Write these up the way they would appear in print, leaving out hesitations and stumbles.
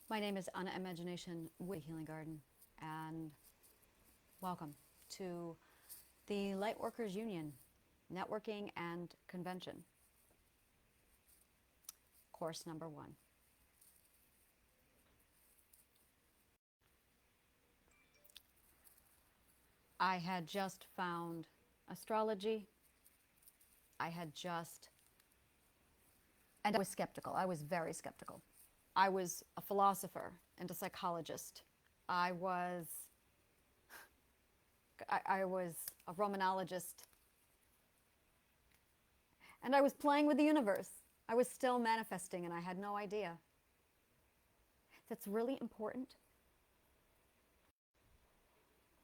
My name is Anna Imagination with Healing Garden, and welcome to the Lightworkers Union Networking and Convention, course number 1. I had just found astrology. And I was skeptical. I was very skeptical. I was a philosopher and a psychologist. I was a Romanologist. And I was playing with the universe. I was still manifesting and I had no idea. That's really important.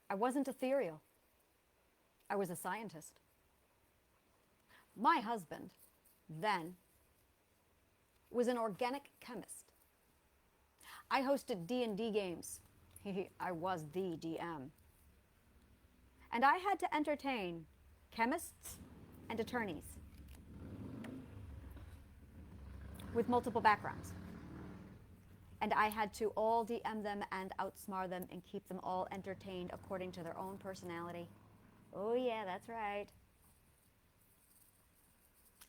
I wasn't ethereal. I was a scientist. My husband, then, was an organic chemist. I hosted D&D games. I was the DM. And I had to entertain chemists and attorneys with multiple backgrounds. And I had to all DM them and outsmart them and keep them all entertained according to their own personality. Oh yeah, that's right.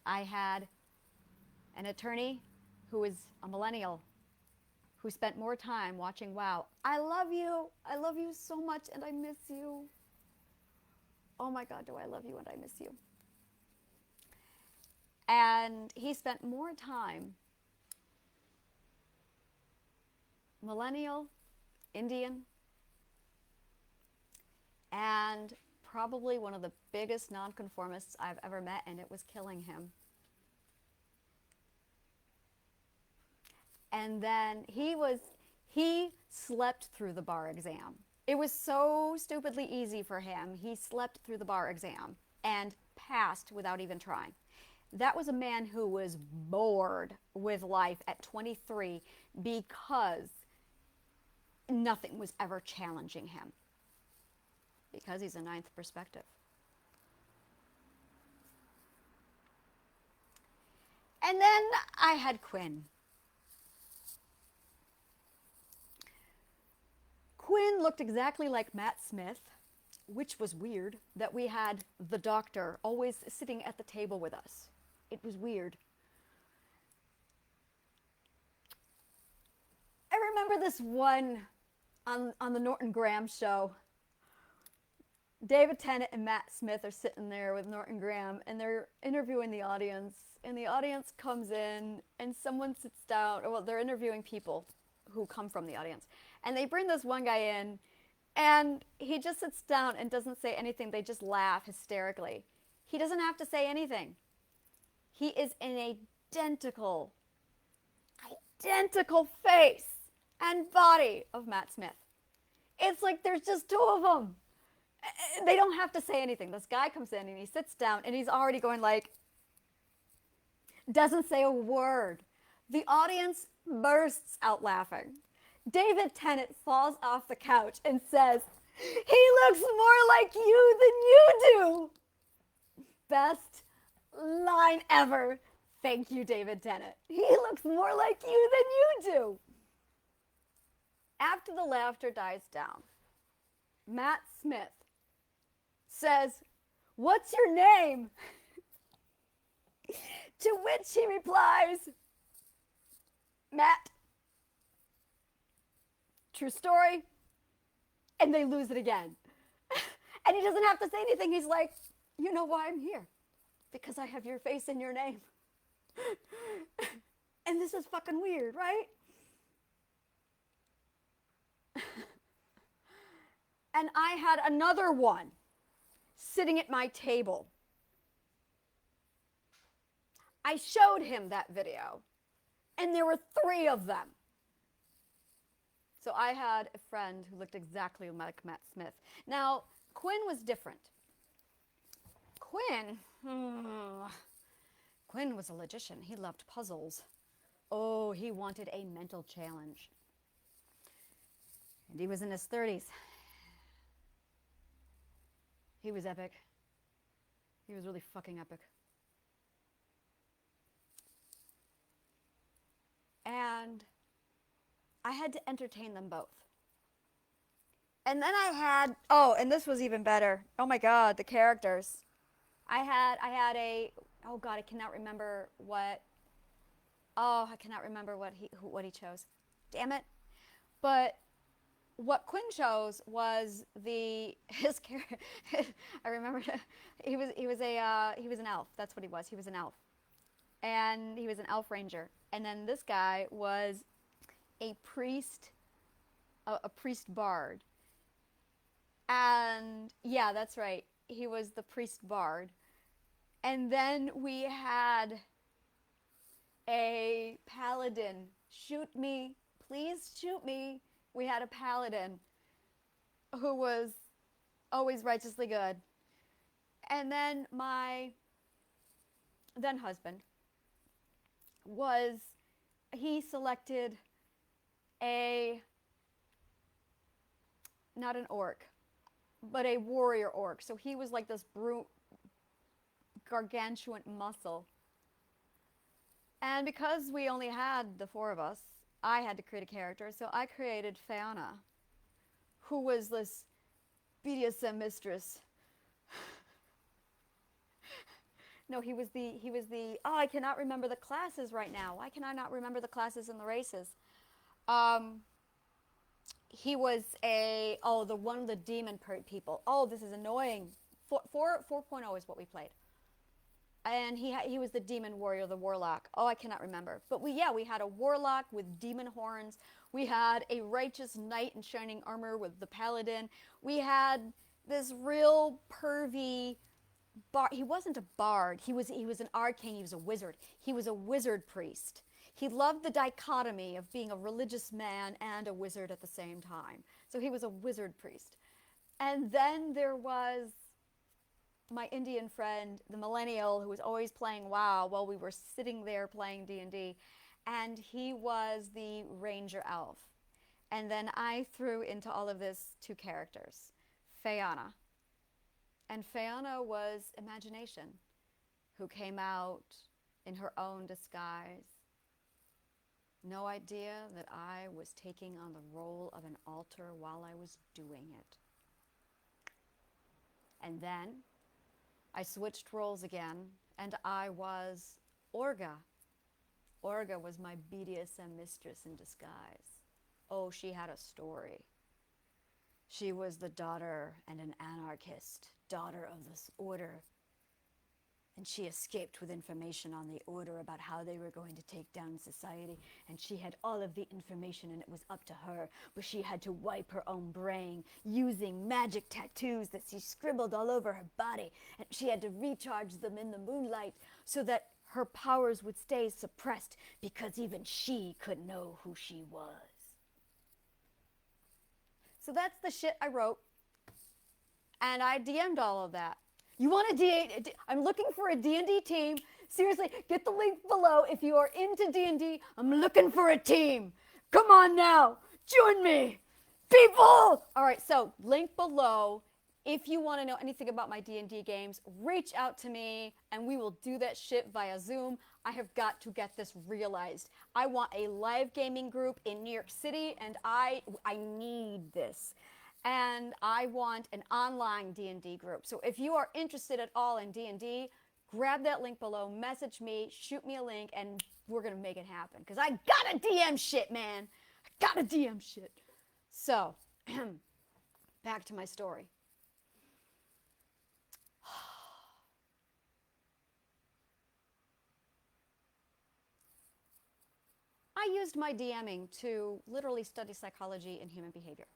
I had an attorney who was a millennial who spent more time watching WoW. I love you so much and I miss you. Oh my God, do I love you and I miss you. And he spent more time, millennial, Indian, and probably one of the biggest nonconformists I've ever met, and it was killing him. And then he slept through the bar exam. It was so stupidly easy for him. He slept through the bar exam and passed without even trying. That was a man who was bored with life at 23 because nothing was ever challenging him. Because he's a ninth perspective. And then I had Quinn. Quinn looked exactly like Matt Smith, which was weird that we had the doctor always sitting at the table with us. It was weird. I remember this one on the Norton Graham show. David Tennant and Matt Smith are sitting there with Norton Graham, and they're interviewing the audience. And the audience comes in, and someone sits down. Well, they're interviewing people who come from the audience. And they bring this one guy in, and he just sits down and doesn't say anything. They just laugh hysterically. He doesn't have to say anything. He is an identical face and body of Matt Smith. It's like there's just two of them. They don't have to say anything. This guy comes in and he sits down and he's already going like, doesn't say a word. The audience bursts out laughing. David Tennant falls off the couch and says, "He looks more like you than you do." Best line ever. Thank you, David Tennant. He looks more like you than you do. After the laughter dies down, Matt Smith says, "What's your name?" To which he replies, "Matt." True story. And they lose it again. And he doesn't have to say anything. He's like, "You know why I'm here? Because I have your face in your name." And this is fucking weird, right? And I had another one sitting at my table. I showed him that video, and there were 3 of them. So I had a friend who looked exactly like Matt Smith. Now, Quinn was different. Quinn was a logician. He loved puzzles. Oh, he wanted a mental challenge. And he was in his 30s. He was epic. He was really fucking epic. And I I had to entertain them both. And then I had, oh, and this was even better. Oh my God, the characters. I had a, oh God, I cannot remember what, oh, I cannot remember what he chose. Damn it. But what Quinn chose was his character. I remember he was an elf. That's what he was. He was an elf, and he was an elf ranger. And then this guy was a priest, a priest bard. And yeah, that's right. He was the priest bard. And then we had a paladin. Shoot me, please shoot me. We had a paladin who was always righteously good. And then my then husband he selected not an orc, but a warrior orc. So he was like this brute, gargantuan muscle. And because we only had the four of us, I had to create a character. So I created Fiona, who was this BDSM mistress. No, he was the, oh, I cannot remember the classes right now. Why can I not remember the classes and the races? He was the one of the demon people. Oh, this is annoying. 4.0 is what we played. And he was the demon warrior, the warlock. Oh, I cannot remember. But we had a warlock with demon horns. We had a righteous knight in shining armor with the paladin. We had this real pervy he wasn't a bard. He was an arcane. He was a wizard. He was a wizard priest. He loved the dichotomy of being a religious man and a wizard at the same time. So he was a wizard priest. And then there was my Indian friend, the millennial, who was always playing WoW while we were sitting there playing D&D. And he was the ranger elf. And then I threw into all of this two characters, Fiona. And Fiona was imagination, who came out in her own disguise. No idea that I was taking on the role of an altar while I was doing it. And then I switched roles again, and I was Orga. Orga was my BDSM mistress in disguise. Oh, she had a story. She was the daughter and an anarchist, daughter of this order. And she escaped with information on the order about how they were going to take down society. And she had all of the information, and it was up to her. But she had to wipe her own brain using magic tattoos that she scribbled all over her body. And she had to recharge them in the moonlight so that her powers would stay suppressed, because even she couldn't know who she was. So that's the shit I wrote. And I DM'd all of that. You want a D&D? I'm looking for a D&D team. Seriously, get the link below if you are into D&D. I'm looking for a team. Come on now. Join me. People! All right, so link below. If you want to know anything about my D&D games, reach out to me, and we will do that shit via Zoom. I have got to get this realized. I want a live gaming group in New York City, and I need this. And I want an online D&D group. So if you are interested at all in D&D, grab that link below, message me, shoot me a link, and we're going to make it happen. Because I got to DM shit, man. I got to DM shit. So, back to my story. I used my DMing to literally study psychology and human behavior.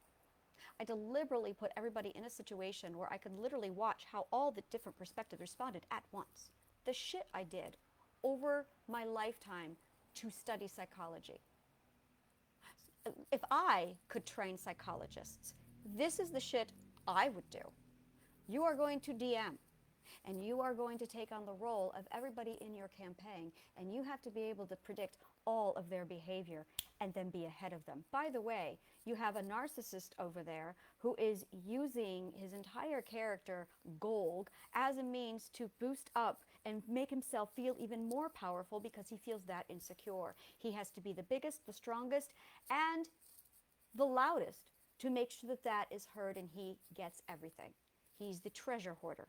I deliberately put everybody in a situation where I could literally watch how all the different perspectives responded at once. The shit I did over my lifetime to study psychology. If I could train psychologists, this is the shit I would do. You are going to DM, and you are going to take on the role of everybody in your campaign, and you have to be able to predict all of their behavior and then be ahead of them. By the way, you have a narcissist over there who is using his entire character, Golg, as a means to boost up and make himself feel even more powerful because he feels that insecure. He has to be the biggest, the strongest, and the loudest to make sure that that is heard and he gets everything. He's the treasure hoarder.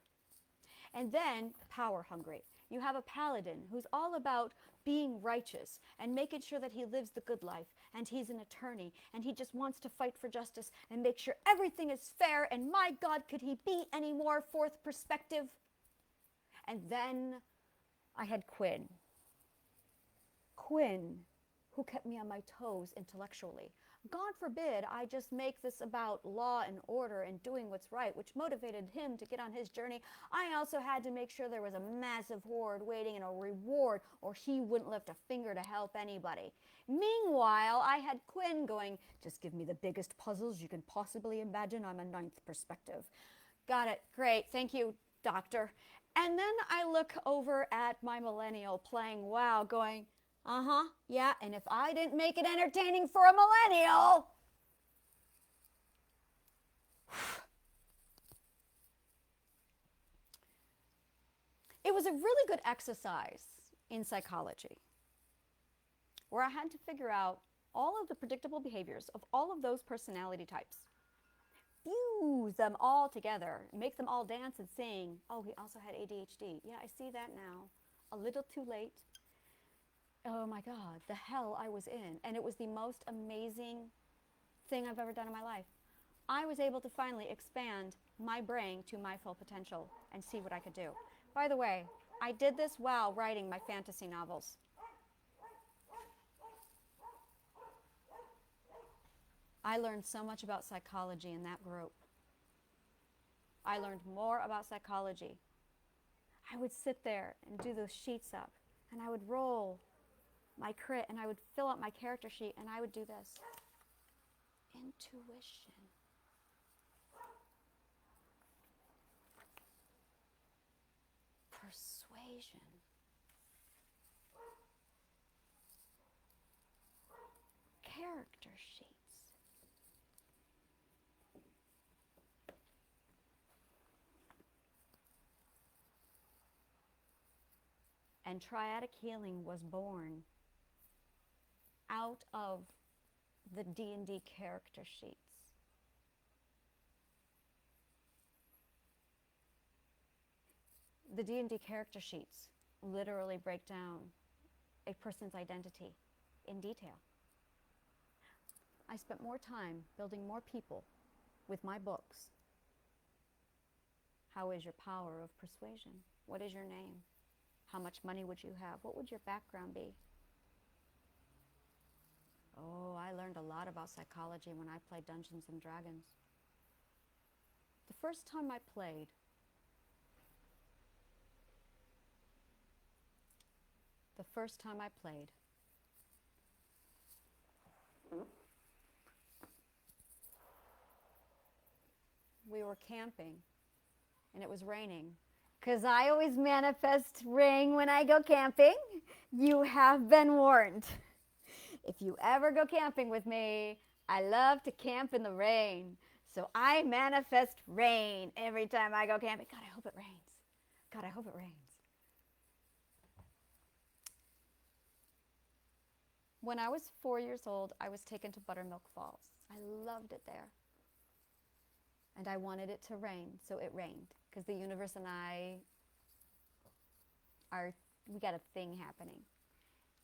And then power hungry. You have a paladin who's all about being righteous and making sure that he lives the good life, and he's an attorney and he just wants to fight for justice and make sure everything is fair, and my God, could he be any more fourth perspective? And then I had Quinn. Quinn, who kept me on my toes intellectually. God forbid I just make this about law and order and doing what's right, which motivated him to get on his journey. I also had to make sure there was a massive horde waiting and a reward, or he wouldn't lift a finger to help anybody. Meanwhile, I had Quinn going, just give me the biggest puzzles you can possibly imagine. I'm a ninth perspective. Got it. Great. Thank you, doctor. And then I look over at my millennial playing WoW going, yeah, and if I didn't make it entertaining for a millennial. It was a really good exercise in psychology where I had to figure out all of the predictable behaviors of all of those personality types, fuse them all together, make them all dance and sing. Oh, he also had ADHD. Yeah, I see that now. A little too late. Oh my God, the hell I was in. And it was the most amazing thing I've ever done in my life. I was able to finally expand my brain to my full potential and see what I could do. By the way, I did this while writing my fantasy novels. I learned so much about psychology in that group. I learned more about psychology. I would sit there and do those sheets up, and I would roll my crit, and I would fill out my character sheet, and I would do this. Intuition. Persuasion. Character sheets. And triadic healing was born out of the D&D character sheets. The D&D character sheets literally break down a person's identity in detail. I spent more time building more people with my books. How is your power of persuasion? What is your name? How much money would you have? What would your background be? Oh, I learned a lot about psychology when I played Dungeons and Dragons. The first time I played, we were camping and it was raining. Because I always manifest rain when I go camping. You have been warned. If you ever go camping with me, I love to camp in the rain. So I manifest rain every time I go camping. God, I hope it rains. God, I hope it rains. When I was 4 years old, I was taken to Buttermilk Falls. I loved it there. And I wanted it to rain, so it rained. Because the universe and I we got a thing happening.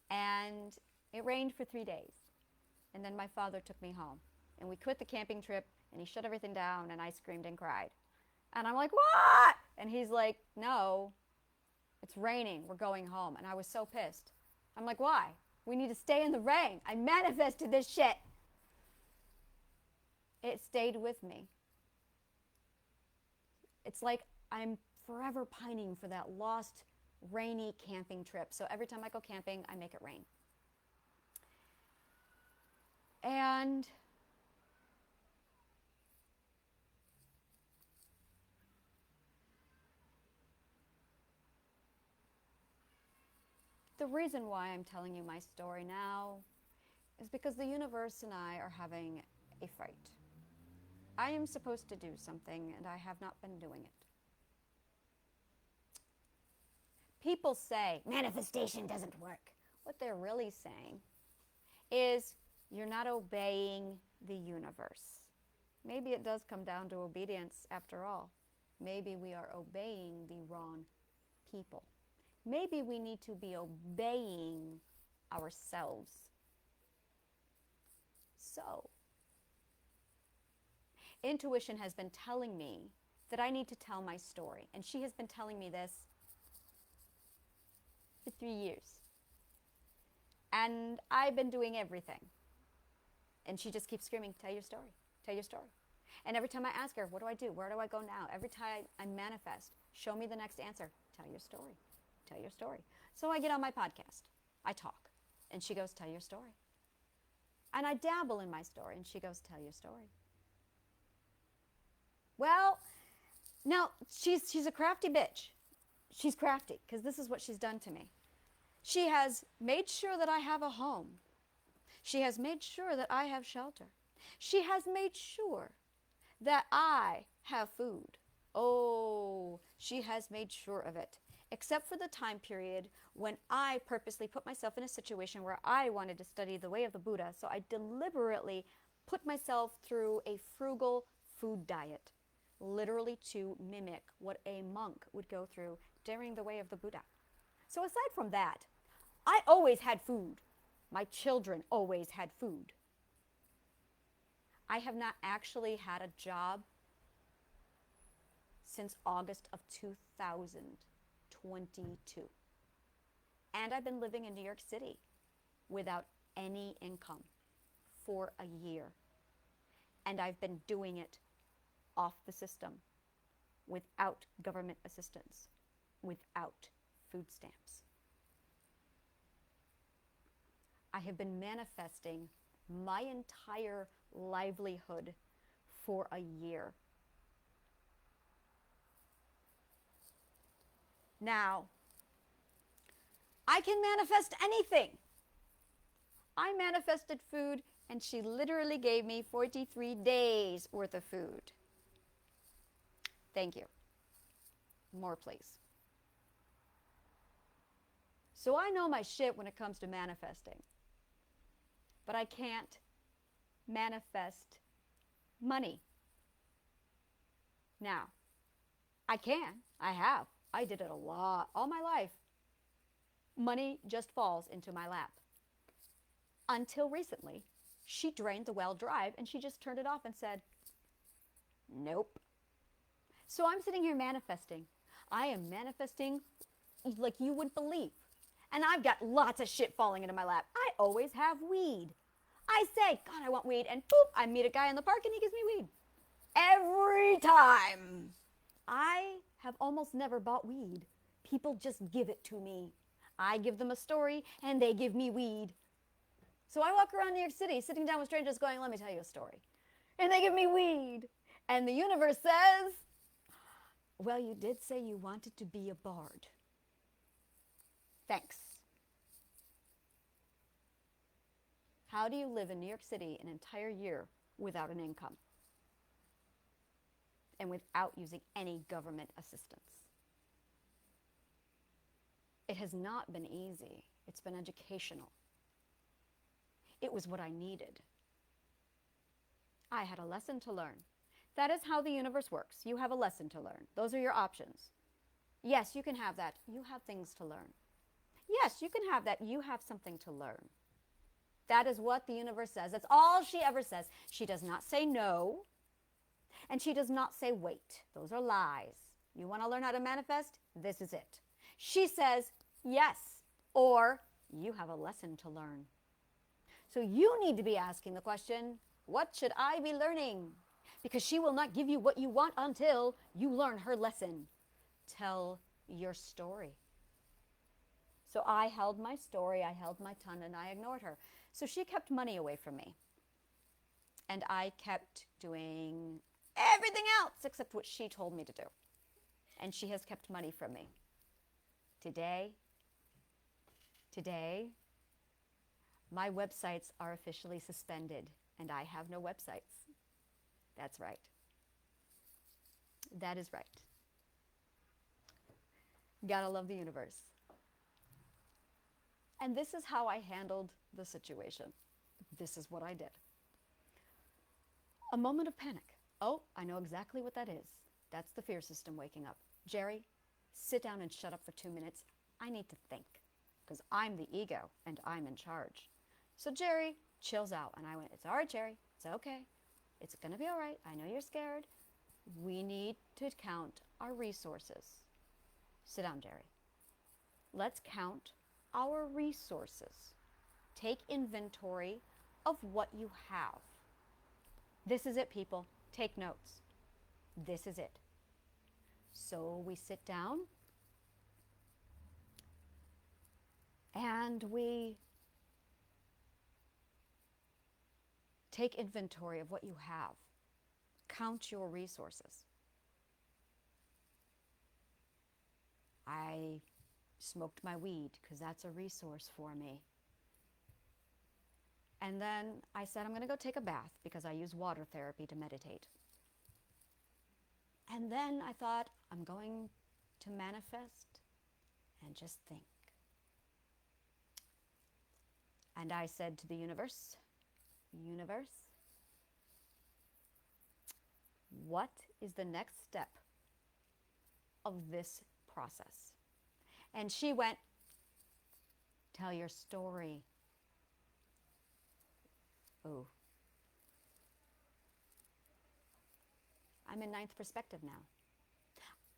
And it rained for 3 days. And then my father took me home. And we quit the camping trip, and he shut everything down, and I screamed and cried. And I'm like, what? And he's like, no, it's raining. We're going home. And I was so pissed. I'm like, why? We need to stay in the rain. I manifested this shit. It stayed with me. It's like I'm forever pining for that lost, rainy camping trip. So every time I go camping, I make it rain. And the reason why I'm telling you my story now is because the universe and I are having a fight. I am supposed to do something, and I have not been doing it. People say manifestation doesn't work. What they're really saying is you're not obeying the universe. Maybe it does come down to obedience after all. Maybe we are obeying the wrong people. Maybe we need to be obeying ourselves. So, intuition has been telling me that I need to tell my story. And she has been telling me this for 3 years. And I've been doing everything. And she just keeps screaming, tell your story, tell your story. And every time I ask her, what do I do? Where do I go now? Every time I manifest, show me the next answer. Tell your story, tell your story. So I get on my podcast, I talk, and she goes, tell your story. And I dabble in my story, and she goes, tell your story. Well, now she's a crafty bitch. She's crafty, because this is what she's done to me. She has made sure that I have a home. She has made sure that I have shelter. She has made sure that I have food. Oh, she has made sure of it. Except for the time period when I purposely put myself in a situation where I wanted to study the way of the Buddha. So I deliberately put myself through a frugal food diet, literally to mimic what a monk would go through during the way of the Buddha. So aside from that, I always had food. My children always had food. I have not actually had a job since August of 2022. And I've been living in New York City without any income for a year. And I've been doing it off the system, without government assistance, without food stamps. I have been manifesting my entire livelihood for a year. Now, I can manifest anything. I manifested food, and she literally gave me 43 days worth of food. Thank you. More, please. So I know my shit when it comes to manifesting. But I can't manifest money. Now, I can. I have. I did it a lot all my life. Money just falls into my lap. Until recently, she drained the well dry and she just turned it off and said, nope. So I'm sitting here manifesting. I am manifesting like you wouldn't believe. And I've got lots of shit falling into my lap. I always have weed. I say, God, I want weed. And boop, I meet a guy in the park and he gives me weed. Every time. I have almost never bought weed. People just give it to me. I give them a story and they give me weed. So I walk around New York City sitting down with strangers going, let me tell you a story. And they give me weed. And the universe says, well, you did say you wanted to be a bard. Thanks. How do you live in New York City an entire year without an income? And without using any government assistance? It has not been easy. It's been educational. It was what I needed. I had a lesson to learn. That is how the universe works. You have a lesson to learn. Those are your options. Yes, you can have that. You have things to learn. Yes, you can have that. You have something to learn. That is what the universe says. That's all she ever says. She does not say no, and she does not say wait. Those are lies. You want to learn how to manifest? This is it. She says yes, or you have a lesson to learn. So you need to be asking the question, what should I be learning? Because she will not give you what you want until you learn her lesson. Tell your story. So I held my story, I held my tongue, and I ignored her. So she kept money away from me. And I kept doing everything else except what she told me to do. And she has kept money from me. Today, my websites are officially suspended, and I have no websites. That's right. That is right. Gotta love the universe. And this is how I handled the situation. This is what I did. A moment of panic. Oh, I know exactly what that is. That's the fear system waking up. Jerry, sit down and shut up for 2 minutes. I need to think, because I'm the ego and I'm in charge. So Jerry chills out, and I went, it's all right, Jerry. It's okay. It's going to be all right. I know you're scared. We need to count our resources. Sit down, Jerry. Let's count our resources. Take inventory of what you have. This is it, people. Take notes. This is it. So we sit down and we take inventory of what you have. Count your resources. I smoked my weed because that's a resource for me. And then I said, I'm going to go take a bath because I use water therapy to meditate. And then I thought, I'm going to manifest and just think. And I said to the universe, universe, what is the next step of this process? And she went, tell your story. Oh. I'm in 9th perspective now.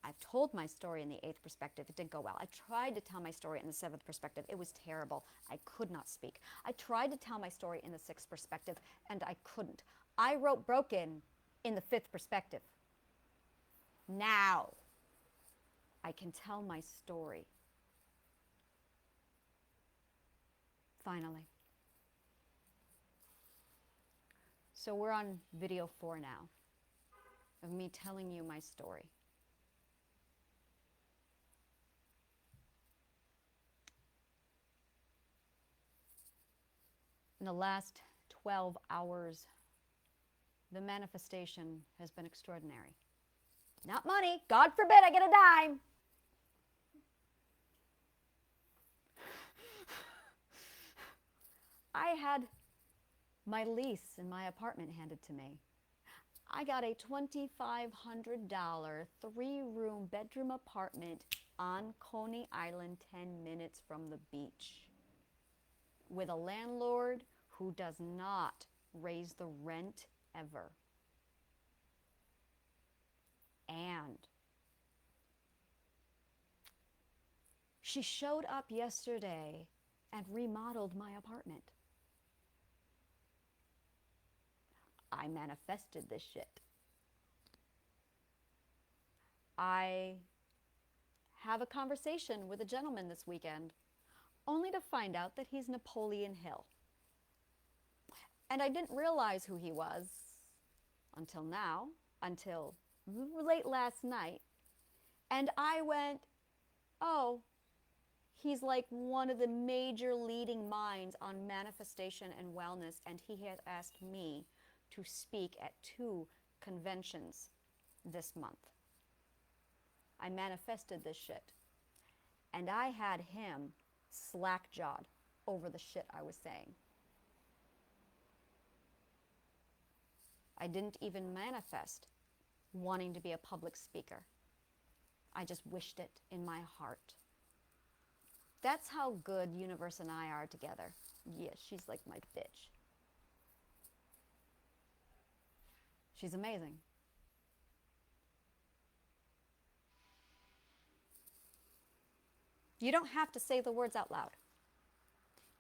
I've told my story in the 8th perspective. It didn't go well. I tried to tell my story in the 7th perspective. It was terrible. I could not speak. I tried to tell my story in the 6th perspective, and I couldn't. I wrote broken in the 5th perspective. Now I can tell my story. Finally. So we're on video 4 now of me telling you my story. In the last 12 hours, the manifestation has been extraordinary. Not money. God forbid I get a dime. I had my lease in my apartment handed to me. I got a $2,500 3-room bedroom apartment on Coney Island, 10 minutes from the beach, with a landlord who does not raise the rent ever. And she showed up yesterday and remodeled my apartment. I manifested this shit. I have a conversation with a gentleman this weekend, only to find out that he's Napoleon Hill. And I didn't realize who he was until now, until late last night. And I went, oh, he's like one of the major leading minds on manifestation and wellness, and he has asked me to speak at 2 conventions this month. I manifested this shit. And I had him slack-jawed over the shit I was saying. I didn't even manifest wanting to be a public speaker. I just wished it in my heart. That's how good Universe and I are together. Yeah, she's like my bitch. She's amazing. You don't have to say the words out loud.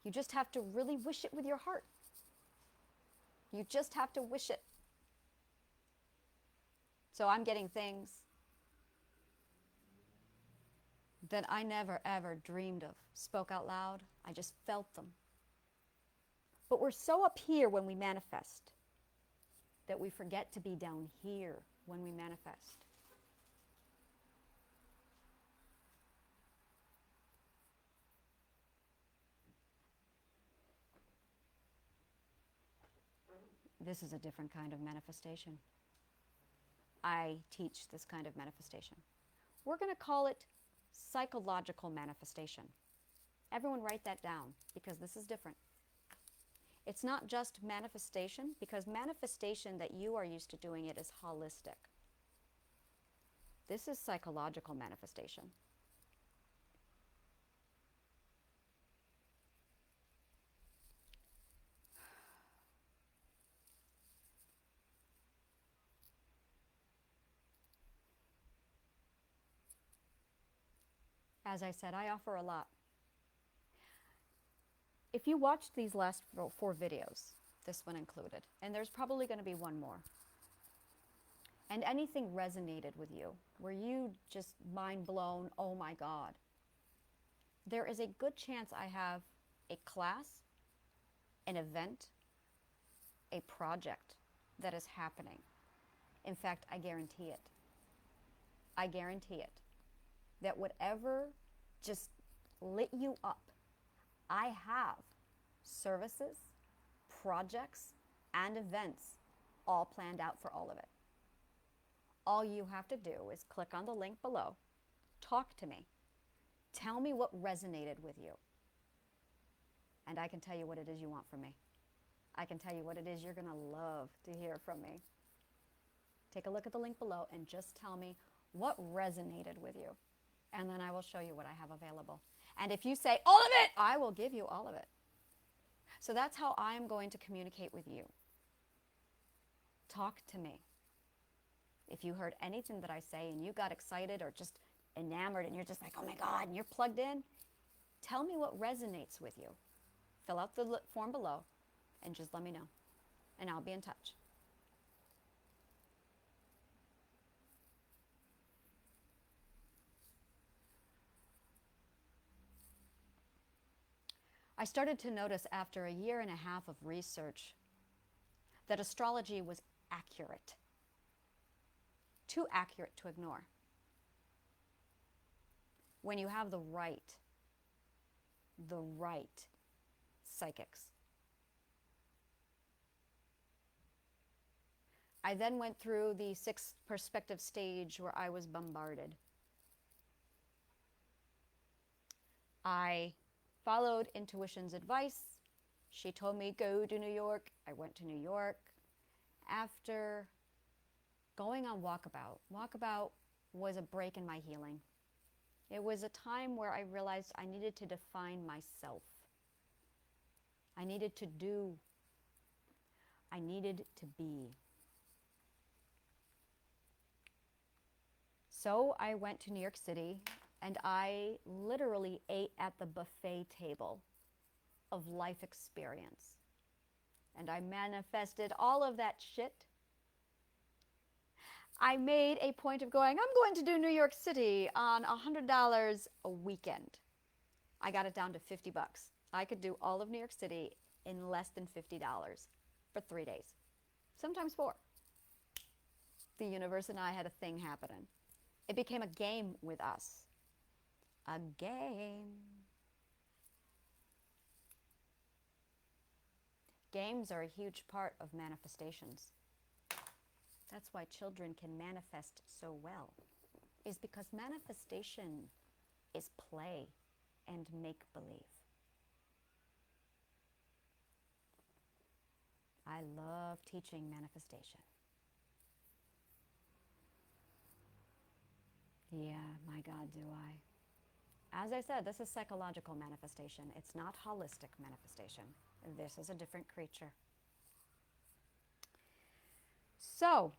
You just have to really wish it with your heart. You just have to wish it. So I'm getting things that I never ever dreamed of. Spoke out loud. I just felt them. But we're so up here when we manifest that we forget to be down here when we manifest. This is a different kind of manifestation. I teach this kind of manifestation. We're going to call it psychological manifestation. Everyone write that down because this is different. It's not just manifestation, because manifestation that you are used to doing it is holistic. This is psychological manifestation. As I said, I offer a lot. If you watched these last 4 videos, this one included, and there's probably going to be one more, and anything resonated with you, where you just mind blown, oh my God, there is a good chance I have a class, an event, a project that is happening. In fact, I guarantee it. I guarantee it. That whatever just lit you up, I have services, projects, and events all planned out for all of it. All you have to do is click on the link below, talk to me, tell me what resonated with you, and I can tell you what it is you want from me. I can tell you what it is you're going to love to hear from me. Take a look at the link below and just tell me what resonated with you. And then I will show you what I have available. And if you say all of it, I will give you all of it. So that's how I am going to communicate with you. Talk to me. If you heard anything that I say and you got excited or just enamored and you're just like, oh my God, and you're plugged in, tell me what resonates with you. Fill out the form below and just let me know. And I'll be in touch. I started to notice after a 1.5 years of research that astrology was accurate. Too accurate to ignore. When you have the right psychics. I then went through the 6 perspective stage where I was bombarded. I followed intuition's advice. She told me, go to New York. I went to New York. After going on Walkabout, Walkabout was a break in my healing. It was a time where I realized I needed to define myself. I needed to do. I needed to be. So I went to New York City and I literally ate at the buffet table of life experience. And I manifested all of that shit. I made a point of going, I'm going to do New York City on $100 a weekend. I got it down to $50. I could do all of New York City in less than $50 for 3 days, sometimes 4. The universe and I had a thing happening. It became a game with us. A game. Games are a huge part of manifestations. That's why children can manifest so well, is because manifestation is play and make-believe. I love teaching manifestation. Yeah, my God, do I. As I said, this is psychological manifestation. It's not holistic manifestation. This is a different creature. So,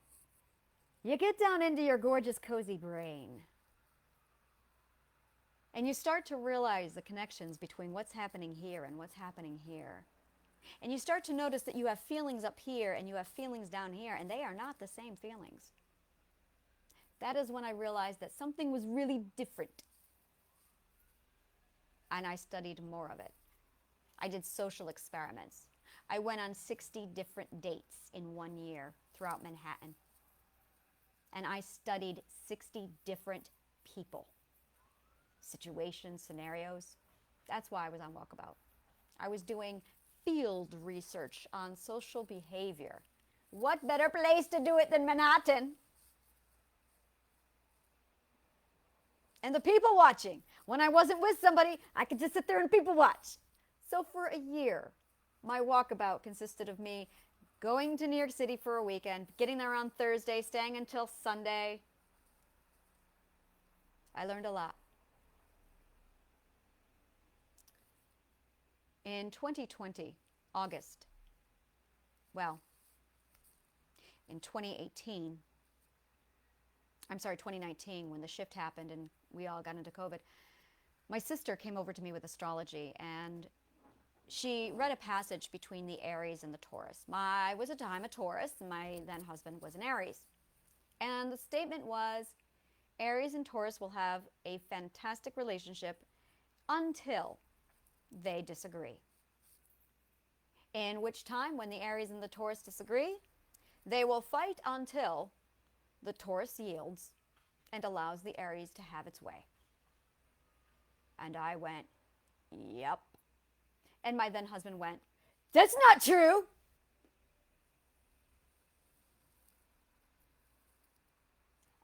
you get down into your gorgeous, cozy brain. And you start to realize the connections between what's happening here and what's happening here. And you start to notice that you have feelings up here and you have feelings down here, and they are not the same feelings. That is when I realized that something was really different. And I studied more of it. I did social experiments. I went on 60 different dates in 1 year throughout Manhattan. And I studied 60 different people, situations, scenarios. That's why I was on Walkabout. I was doing field research on social behavior. What better place to do it than Manhattan? And the people watching. When I wasn't with somebody, I could just sit there and people watch. So for a year, My walkabout consisted of me going to New York City for a weekend, getting there on Thursday, staying until Sunday. I learned a lot. In 2020, August, well, in 2019, when the shift happened and we all got into COVID, my sister came over to me with astrology, and she read a passage between the Aries and the Taurus. I'm a Taurus, and my then husband was an Aries. And the statement was, Aries and Taurus will have a fantastic relationship until they disagree. In which time, when the Aries and the Taurus disagree, they will fight until the Taurus yields and allows the Aries to have its way. And I went, yep. And my then husband went, that's not true.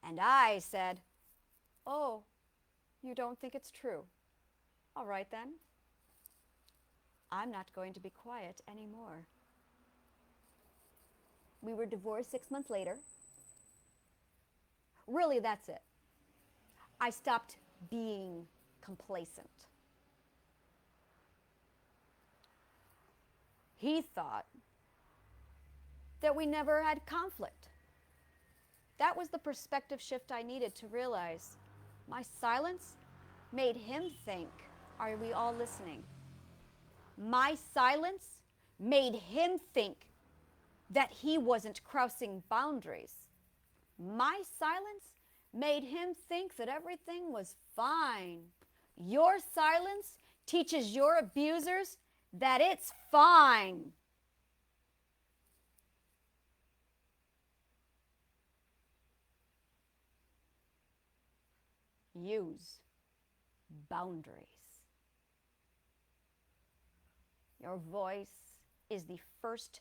And I said, oh, you don't think it's true? All right then. I'm not going to be quiet anymore. We were divorced 6 months later. Really, that's it. I stopped being complacent. He thought that we never had conflict. That was the perspective shift I needed to realize. My silence made him think, are we all listening? My silence made him think that he wasn't crossing boundaries. My silence made him think that everything was fine. Your silence teaches your abusers that it's fine. Use boundaries. Your voice is the first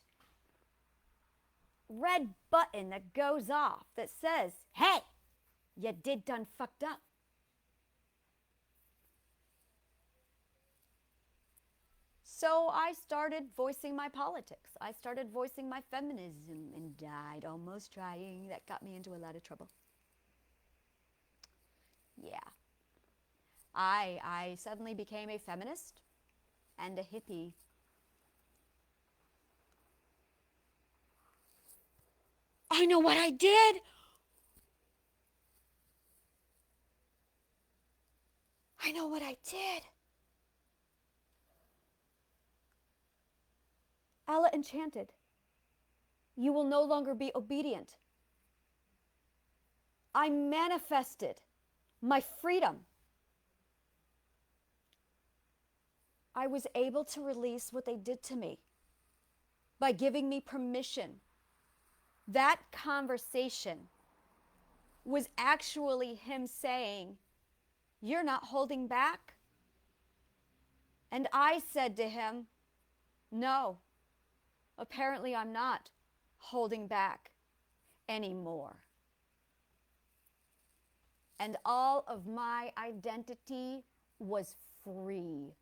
red button that goes off that says, hey, you did done fucked up. So I started voicing my politics. I started voicing my feminism and died almost trying. That got me into a lot of trouble. Yeah. I suddenly became a feminist and a hippie. I know what I did. I know what I did. Allah enchanted. You will no longer be obedient. I manifested my freedom. I was able to release what they did to me by giving me permission. That conversation was actually him saying, you're not holding back. And I said to him, no, apparently I'm not holding back anymore. And all of my identity was free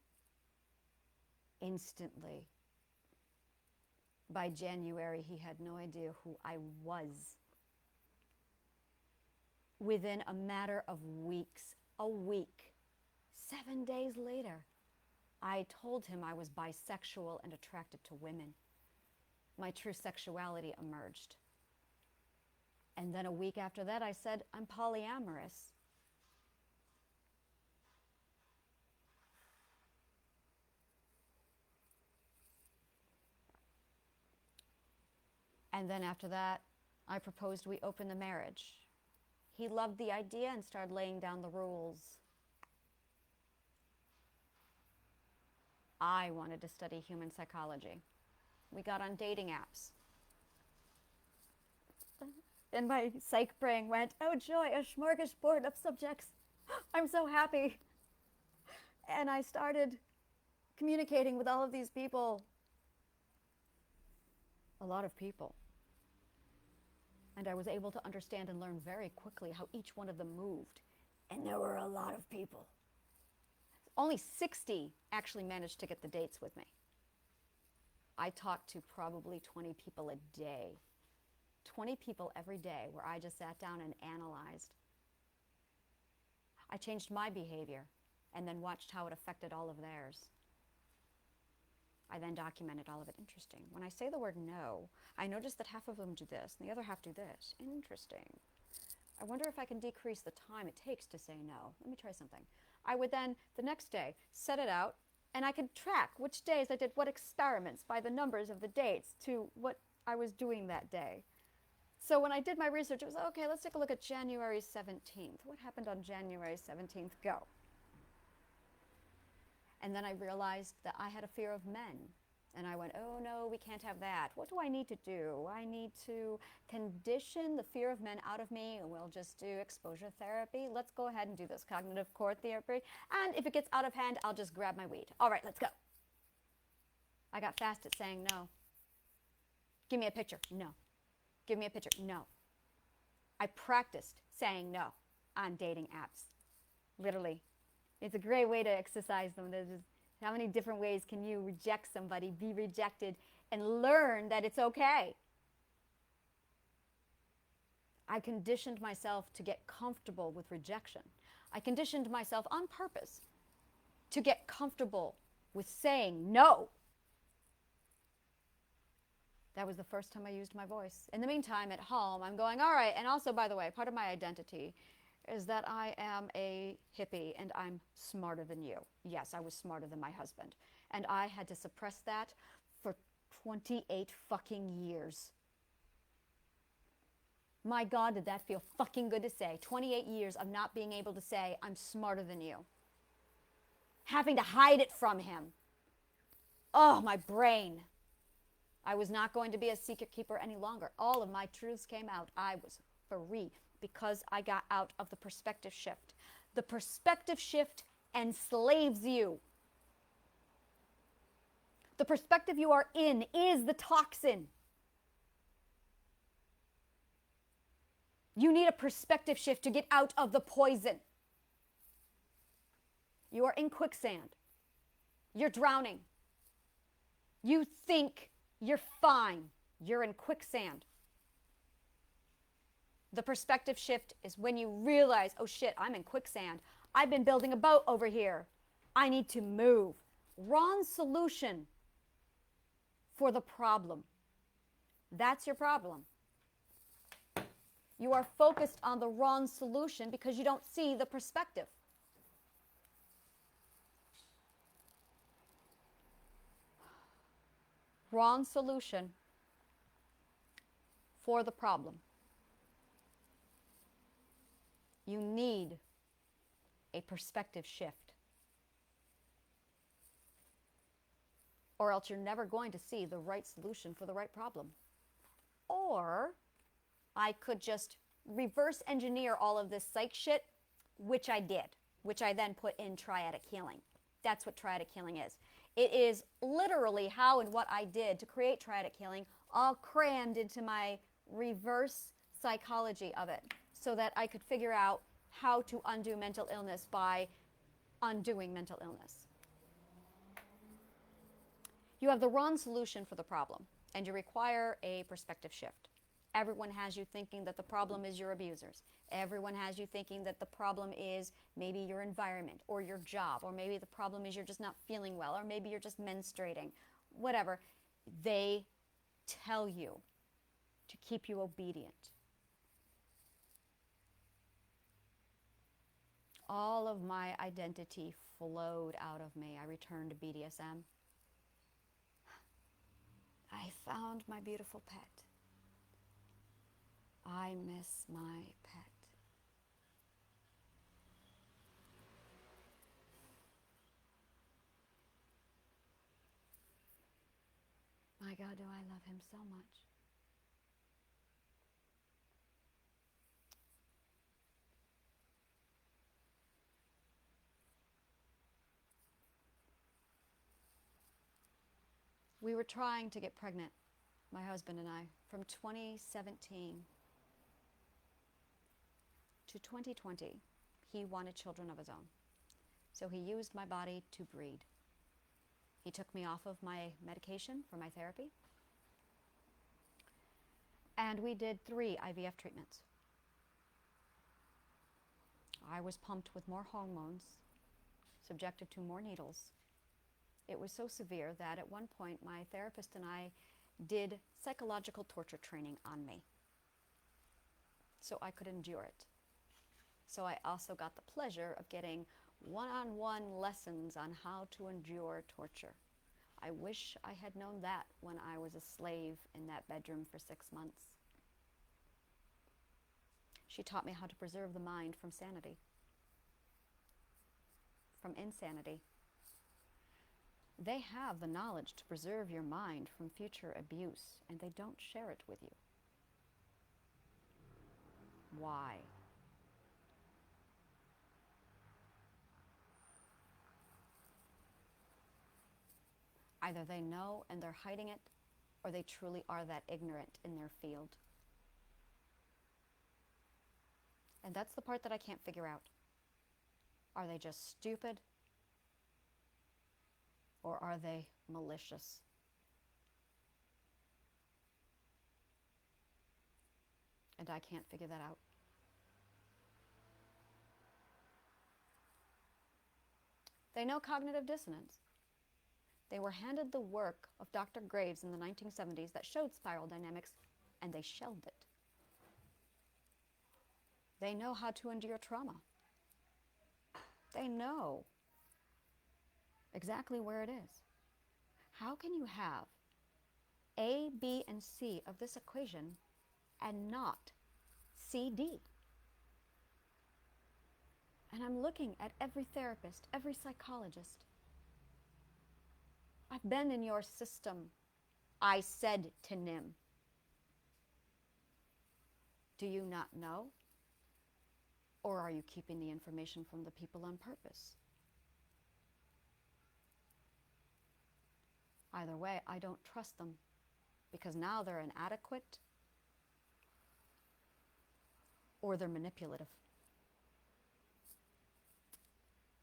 instantly. By January, he had no idea who I was. Within a matter of weeks, a week, 7 days later, I told him I was bisexual and attracted to women. My true sexuality emerged. And then a week after that, I said, I'm polyamorous. And then after that, I proposed we open the marriage. He loved the idea and started laying down the rules. I wanted to study human psychology. We got on dating apps. And my psych brain went, oh joy, a smorgasbord of subjects. I'm so happy. And I started communicating with all of these people. A lot of people. And I was able to understand and learn very quickly how each one of them moved. And there were a lot of people. Only 60 actually managed to get the dates with me. I talk to probably 20 people a day. 20 people every day where I just sat down and analyzed. I changed my behavior and then watched how it affected all of theirs. I then documented all of it. Interesting. When I say the word no, I notice that half of them do this and the other half do this. Interesting. I wonder if I can decrease the time it takes to say no. Let me try something. I would then, the next day, set it out, and I could track which days I did what experiments by the numbers of the dates to what I was doing that day. So when I did my research, it was, okay, let's take a look at January 17th. What happened on January 17th? Go. And then I realized that I had a fear of men. And I went, oh no, we can't have that. What do I need to do? I need to condition the fear of men out of me, and we'll just do exposure therapy. Let's go ahead and do this cognitive core therapy. And if it gets out of hand, I'll just grab my weed. All right, let's go. I got fast at saying no. Give me a picture. No. Give me a picture. No. I practiced saying no on dating apps. Literally. It's a great way to exercise them. There's just, how many different ways can you reject somebody, be rejected, and learn that it's okay? I conditioned myself to get comfortable with rejection. I conditioned myself on purpose to get comfortable with saying no. That was the first time I used my voice. In the meantime, at home, I'm going, all right, and also, by the way, part of my identity is that I am a hippie and I'm smarter than you. Yes, I was smarter than my husband. And I had to suppress that for 28 fucking years. My God, did that feel fucking good to say. 28 years of not being able to say, I'm smarter than you. Having to hide it from him. Oh, my brain. I was not going to be a secret keeper any longer. All of my truths came out. I was free because I got out of the perspective shift. The perspective shift enslaves you. The perspective you are in is the toxin. You need a perspective shift to get out of the poison. You are in quicksand. You're drowning. You think you're fine. You're in quicksand. The perspective shift is when you realize, oh shit, I'm in quicksand. I've been building a boat over here. I need to move. Wrong solution for the problem. That's your problem. You are focused on the wrong solution because you don't see the perspective. Wrong solution for the problem. You need a perspective shift, or else you're never going to see the right solution for the right problem. Or I could just reverse engineer all of this psych shit, which I did, which I then put in triadic healing. That's what triadic healing is. It is literally how and what I did to create triadic healing, all crammed into my reverse psychology of it, so that I could figure out how to undo mental illness by undoing mental illness. You have the wrong solution for the problem, and you require a perspective shift. Everyone has you thinking that the problem is your abusers. Everyone has you thinking that the problem is maybe your environment or your job, or maybe the problem is you're just not feeling well, or maybe you're just menstruating. Whatever. They tell you to keep you obedient. All of my identity flowed out of me. I returned to BDSM. I found my beautiful pet. I miss my pet. My God, do I love him so much. We were trying to get pregnant, my husband and I, from 2017 to 2020. He wanted children of his own. So he used my body to breed. He took me off of my medication for my therapy. And we did 3 IVF treatments. I was pumped with more hormones, subjected to more needles. It was so severe that at one point my therapist and I did psychological torture training on me so I could endure it. So I also got the pleasure of getting one-on-one lessons on how to endure torture. I wish I had known that when I was a slave in that bedroom for 6 months. She taught me how to preserve the mind from sanity, from insanity. They have the knowledge to preserve your mind from future abuse, and they don't share it with you. Why? Either they know and they're hiding it, or they truly are that ignorant in their field. And that's the part that I can't figure out. Are they just stupid? Or are they malicious? And I can't figure that out. They know cognitive dissonance. They were handed the work of Dr. Graves in the 1970s that showed spiral dynamics, and they shelved it. They know how to endure trauma. They know exactly where it is. How can you have A, B, and C of this equation and not C, D? And I'm looking at every therapist, every psychologist. I've been in your system, I said to Nim. Do you not know? Or are you keeping the information from the people on purpose? Either way, I don't trust them, because now they're inadequate or they're manipulative.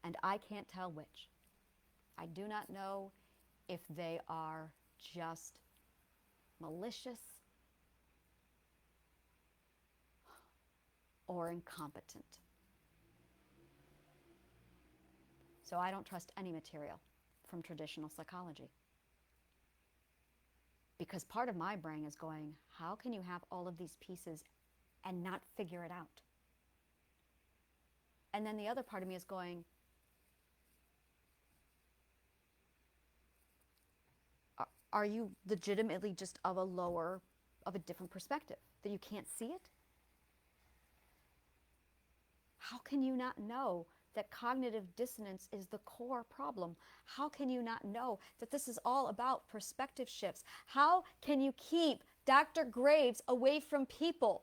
And I can't tell which. I do not know if they are just malicious or incompetent. So I don't trust any material from traditional psychology. Because part of my brain is going, how can you have all of these pieces and not figure it out? And then the other part of me is going, are you legitimately just of a different perspective, that you can't see it? How can you not know that cognitive dissonance is the core problem? How can you not know that this is all about perspective shifts? How can you keep Dr. Graves away from people?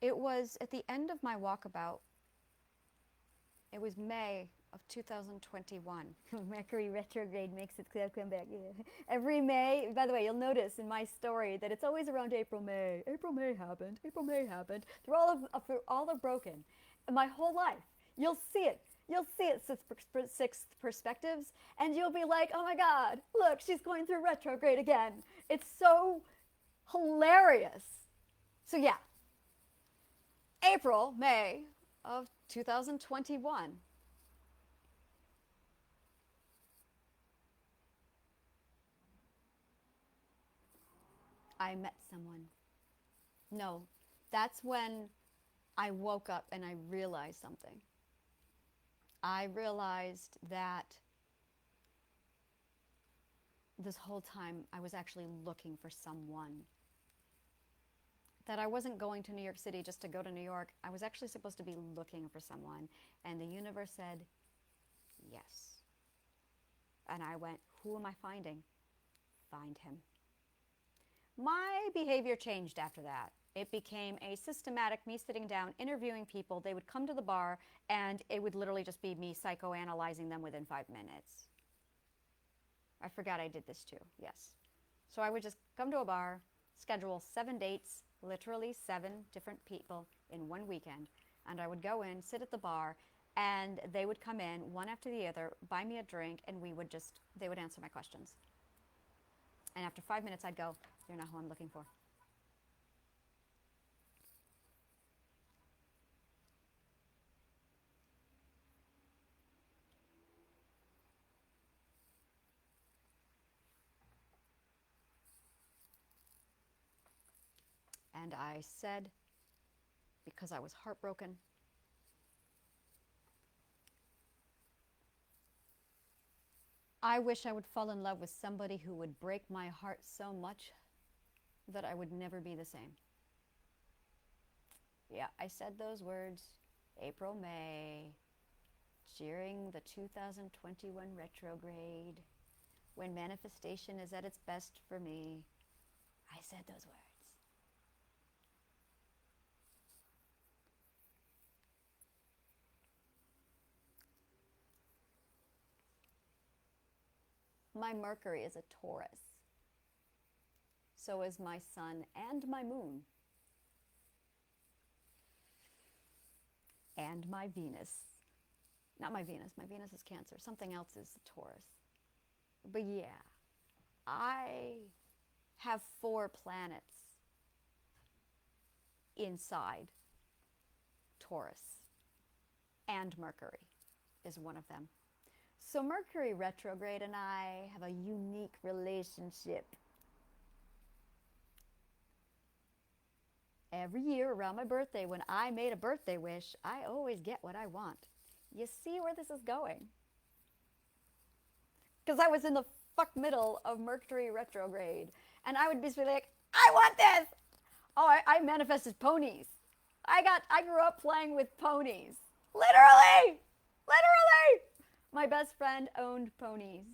It was at the end of my walkabout. It was May of 2021. Mercury retrograde makes its come back. Yeah. Every May, by the way, you'll notice in my story that it's always around April, May. April, May happened. April, May happened. Through all of broken. My whole life. You'll see it. You'll see it, six perspectives, and you'll be like, oh my God, look, she's going through retrograde again. It's so hilarious. So yeah, April, May of 2021. I met someone. No, that's when I woke up and I realized something. I realized that this whole time I was actually looking for someone. That I wasn't going to New York City just to go to New York. I was actually supposed to be looking for someone. And the universe said, yes. And I went, who am I finding? Find him. My behavior changed after that. It became a systematic me sitting down, interviewing people. They would come to the bar, and it would literally just be me psychoanalyzing them within 5 minutes. I forgot I did this too, yes. So I would just come to a bar, schedule 7 dates, literally 7 different people in one weekend. And I would go in, sit at the bar, and they would come in one after the other, buy me a drink, and they would answer my questions. And after 5 minutes, I'd go, "You're not who I'm looking for." And I said, because I was heartbroken, I wish I would fall in love with somebody who would break my heart so much that I would never be the same. Yeah, I said those words April, May, during the 2021 retrograde, when manifestation is at its best for me. I said those words. My Mercury is a Taurus. So is my Sun and my Moon. And my Venus. Not my Venus is Cancer. Something else is Taurus. But yeah, I have 4 planets inside Taurus. And Mercury is one of them. So Mercury retrograde and I have a unique relationship. Every year around my birthday, when I made a birthday wish, I always get what I want. You see where this is going? Because I was in the fuck middle of Mercury retrograde, and I would be like, "I want this!" Oh, I manifested ponies. I grew up playing with ponies. Literally! Literally! My best friend owned ponies.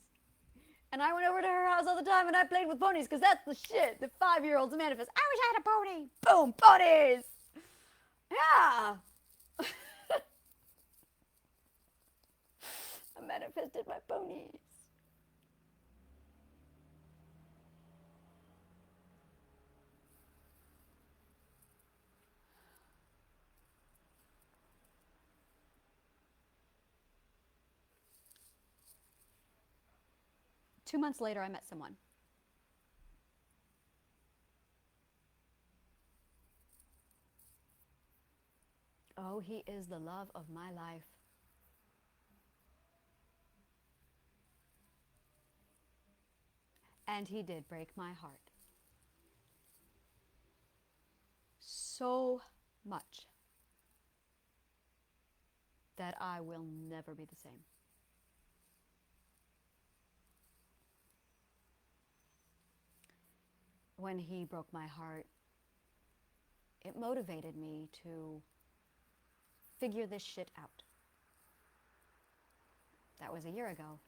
And I went over to her house all the time and I played with ponies because that's the shit. The 5-year-olds manifest. I wish I had a pony. Boom, ponies. Yeah. I manifested my ponies. Two months later, I met someone. Oh, he is the love of my life. And he did break my heart. So much that I will never be the same. When he broke my heart, it motivated me to figure this shit out. That was a year ago,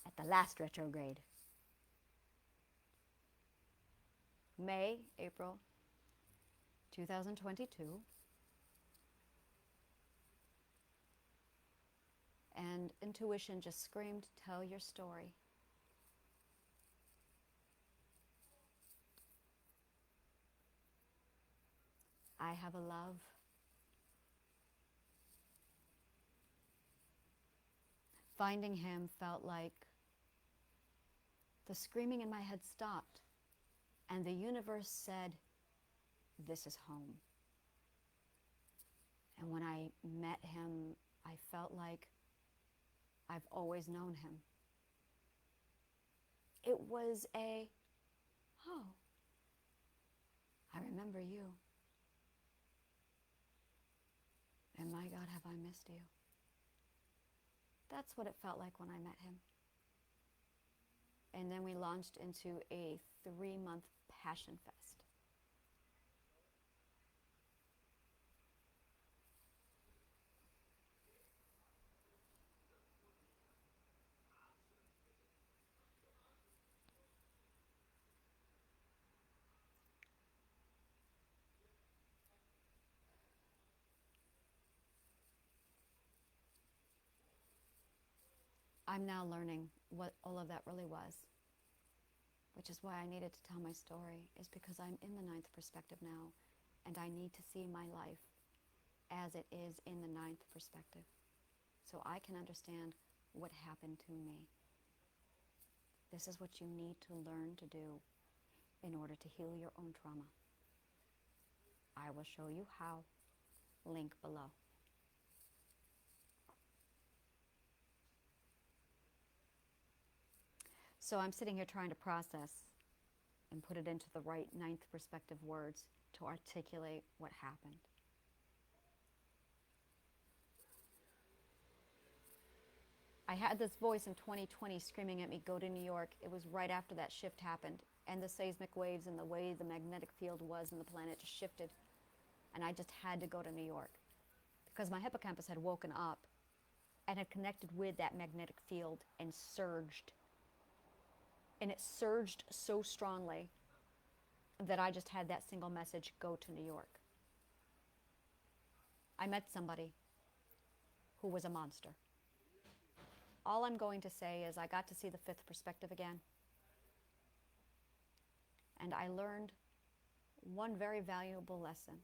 at the last retrograde. April 2022. And intuition just screamed, "Tell your story." I have a love. Finding him felt like the screaming in my head stopped, and the universe said, "This is home." And when I met him, I felt like I've always known him. It was oh, I remember you. And my God, have I missed you. That's what it felt like when I met him. And then we launched into a 3-month passion fest. I'm now learning what all of that really was. which is why I needed to tell my story, is because I'm in the ninth perspective now, and I need to see my life as it is in the ninth perspective, so I can understand what happened to me. This is what you need to learn to do in order to heal your own trauma. I will show you how. Link below. So I'm sitting here trying to process and put it into the right ninth perspective words to articulate what happened. I had this voice in 2020 screaming at me, go to New York. It was right after that shift happened, and the seismic waves and the way the magnetic field was in the planet just shifted, and I just had to go to New York because my hippocampus had woken up and had connected with that magnetic field and surged. And it surged so strongly that I just had that single message, go to New York. I met somebody who was a monster. All I'm going to say is I got to see the fifth perspective again. And I learned one very valuable lesson,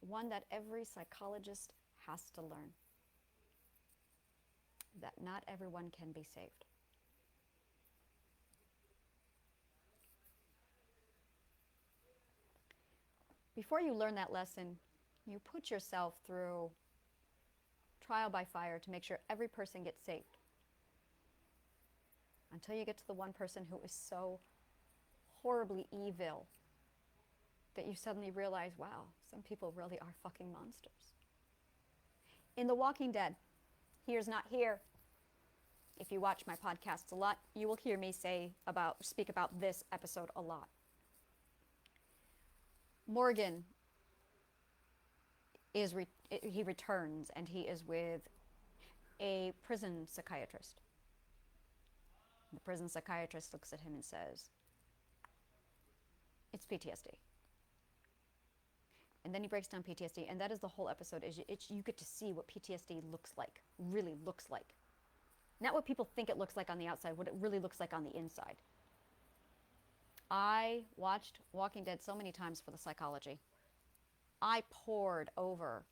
one that every psychologist has to learn, that not everyone can be saved. Before you learn that lesson, you put yourself through trial by fire to make sure every person gets saved. Until you get to the one person who is so horribly evil that you suddenly realize, wow, some people really are fucking monsters. In The Walking Dead, Here's Not Here, if you watch my podcasts a lot, you will hear me speak about this episode a lot. Morgan he returns, and he is with a prison psychiatrist. The prison psychiatrist looks at him and says, it's PTSD. And then he breaks down PTSD, and that is the whole episode. You get to see what PTSD looks like, really looks like. Not what people think it looks like on the outside, what it really looks like on the inside. I watched Walking Dead so many times for the psychology. I pored over.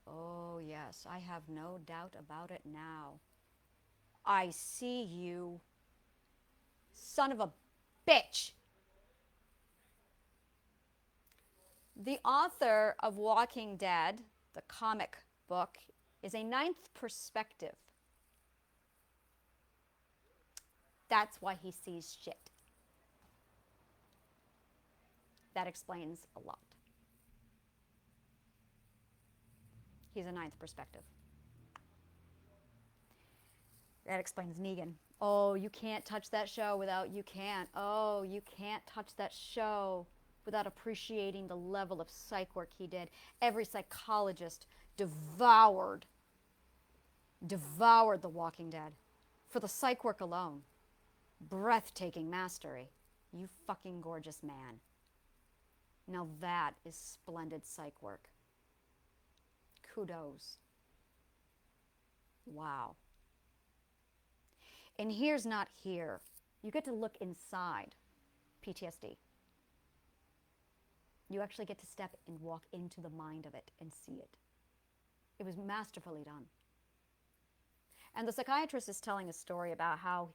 Oh yes, I have no doubt about it now. I see you, son of a bitch. The author of Walking Dead, the comic book, is a ninth perspective. That's why he sees shit. That explains a lot. He's a ninth perspective. That explains Negan. Oh, you can't touch that show without you can't. Oh, you can't touch that show without appreciating the level of psych work he did. Every psychologist devoured The Walking Dead for the psych work alone. Breathtaking mastery. You fucking gorgeous man. Now that is splendid psych work. Kudos. Wow. And Here's Not Here. You get to look inside PTSD. You actually get to step and walk into the mind of it and see it. It was masterfully done. And the psychiatrist is telling a story about how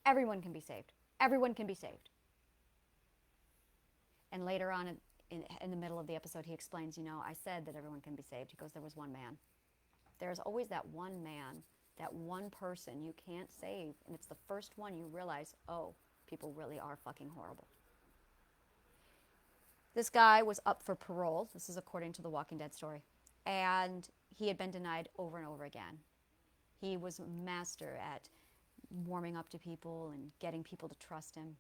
everyone can be saved. Everyone can be saved. And later on in the middle of the episode, he explains, I said that everyone can be saved. He goes, there was one man. There's always that one man, that one person you can't save. And it's the first one you realize, oh, people really are fucking horrible. This guy was up for parole. This is according to the Walking Dead story. And he had been denied over and over again. He was a master at warming up to people and getting people to trust him.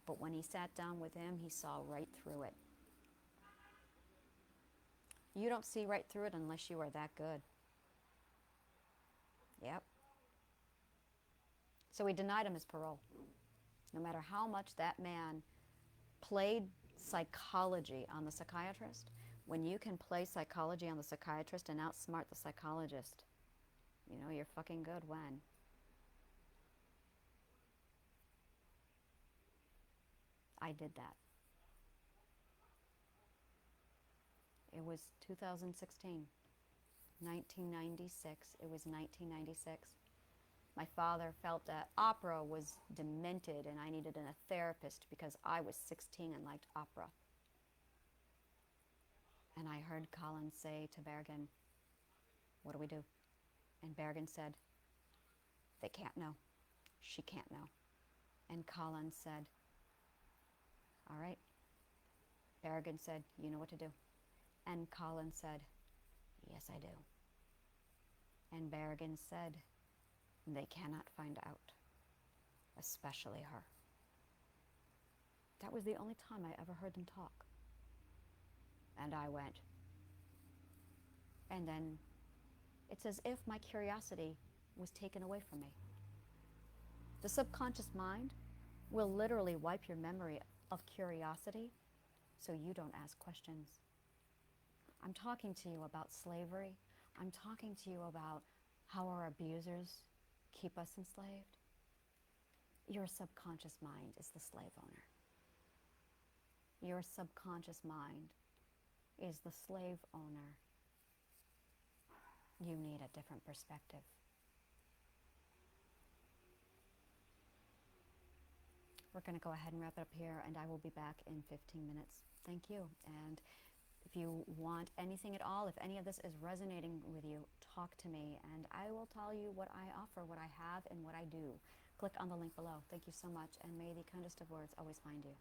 But when he sat down with him, he saw right through it. You don't see right through it unless you are that good. Yep. So he denied him his parole. No matter how much that man played psychology on the psychiatrist, when you can play psychology on the psychiatrist and outsmart the psychologist, you're fucking good when. I did that. It was 2016, 1996. It was 1996. My father felt that opera was demented and I needed a therapist because I was 16 and liked opera. And I heard Colin say to Bergen, what do we do? And Bergen said, they can't know. She can't know. And Colin said, all right. Bergen said, you know what to do. And Colin said, yes, I do. And Bergen said, they cannot find out, especially her. That was the only time I ever heard them talk. And I went. And then it's as if my curiosity was taken away from me. The subconscious mind will literally wipe your memory of curiosity so you don't ask questions. I'm talking to you about slavery. I'm talking to you about how our abusers keep us enslaved. Your subconscious mind is the slave owner. Your subconscious mind is the slave owner. You need a different perspective. We're going to go ahead and wrap it up here, and I will be back in 15 minutes. Thank you. And if you want anything at all, if any of this is resonating with you, talk to me, and I will tell you what I offer, what I have, and what I do. Click on the link below. Thank you so much, and may the kindest of words always find you.